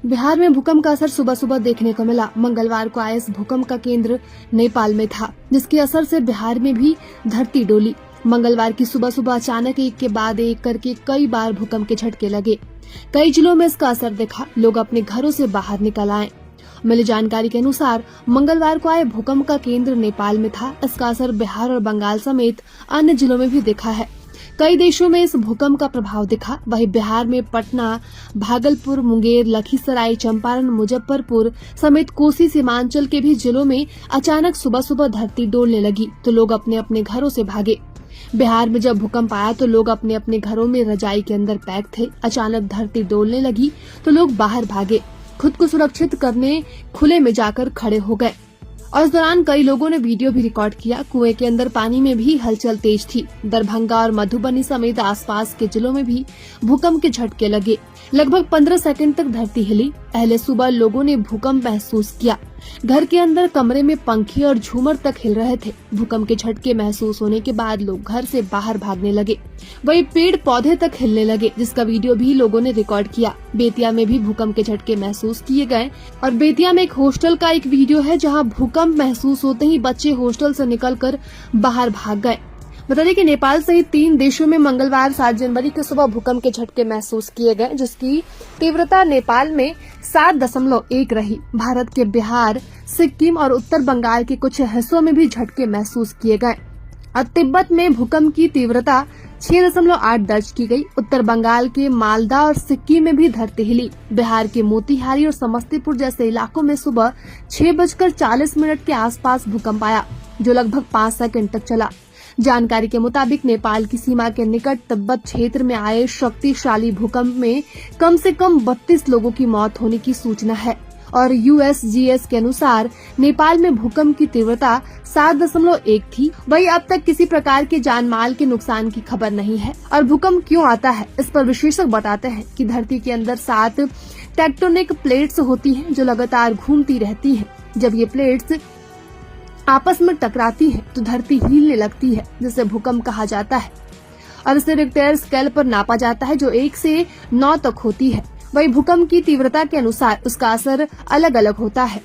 बिहार में भूकंप का असर सुबह सुबह देखने को मिला। मंगलवार को आए इस भूकंप का केंद्र नेपाल में था, जिसके असर से बिहार में भी धरती डोली। मंगलवार की सुबह सुबह अचानक एक के बाद एक करके कई बार भूकंप के झटके लगे। कई जिलों में इसका असर दिखा। लोग अपने घरों से बाहर निकल आए। मिली जानकारी के अनुसार मंगलवार को आए भूकंप का केंद्र नेपाल में था। इसका असर बिहार और बंगाल समेत अन्य जिलों में भी दिखा है। कई देशों में इस भूकंप का प्रभाव दिखा। वहीं बिहार में पटना, भागलपुर, मुंगेर, लखीसराय, चंपारण, मुजफ्फरपुर समेत कोसी सीमांचल के भी जिलों में अचानक सुबह सुबह धरती डोलने लगी तो लोग अपने अपने घरों से भागे। बिहार में जब भूकंप आया तो लोग अपने अपने घरों में रजाई के अंदर पैक थे। अचानक धरती डोलने लगी तो लोग बाहर भागे, खुद को सुरक्षित करने खुले में जाकर खड़े हो गए। और इस दौरान कई लोगों ने वीडियो भी रिकॉर्ड किया। कुएं के अंदर पानी में भी हलचल तेज थी। दरभंगा और मधुबनी समेत आसपास के जिलों में भी भूकंप के झटके लगे। लगभग 15 सेकंड तक धरती हिली। पहले सुबह लोगों ने भूकंप महसूस किया। घर के अंदर कमरे में पंखे और झूमर तक हिल रहे थे। भूकंप के झटके महसूस होने के बाद लोग घर से बाहर भागने लगे। वहीं पेड़ पौधे तक हिलने लगे, जिसका वीडियो भी लोगों ने रिकॉर्ड किया। बेतिया में भी भूकंप के झटके महसूस किए गए और बेतिया में एक हॉस्टल का एक वीडियो है, जहां भूकंप महसूस होते ही बच्चे हॉस्टल से निकलकर बाहर भाग गए। बता दें कि नेपाल सहित 3 देशों में मंगलवार 7 जनवरी की सुबह भूकंप के झटके महसूस किए गए, जिसकी तीव्रता नेपाल में 7.1 रही। भारत के बिहार, सिक्किम और उत्तर बंगाल के कुछ हिस्सों में भी झटके महसूस किए गए। और तिब्बत में भूकंप की तीव्रता 6.8 दर्ज की गई। उत्तर बंगाल के मालदा और सिक्किम में भी धरती हिली। बिहार के मोतिहारी और समस्तीपुर जैसे इलाकों में सुबह 6:40 के आसपास भूकंप आया, जो लगभग 5 सेकंड तक चला। जानकारी के मुताबिक नेपाल की सीमा के निकट तिब्बत क्षेत्र में आए शक्तिशाली भूकंप में कम से कम 32 लोगों की मौत होने की सूचना है। और USGS के अनुसार नेपाल में भूकंप की तीव्रता 7.1 थी। वहीं अब तक किसी प्रकार के जान माल के नुकसान की खबर नहीं है। और भूकंप क्यों आता है, इस पर विशेषज्ञ बताते हैं कि धरती के अंदर 7 टेक्टोनिक प्लेट्स होती हैं, जो लगातार घूमती रहती हैं। जब ये प्लेट्स आपस में टकराती है तो धरती हिलने लगती है, जिसे भूकंप कहा जाता है। और इसे रिक्टर स्केल पर नापा जाता है, जो 1 से 9 तक होती है। वही भूकंप की तीव्रता के अनुसार उसका असर अलग अलग होता है।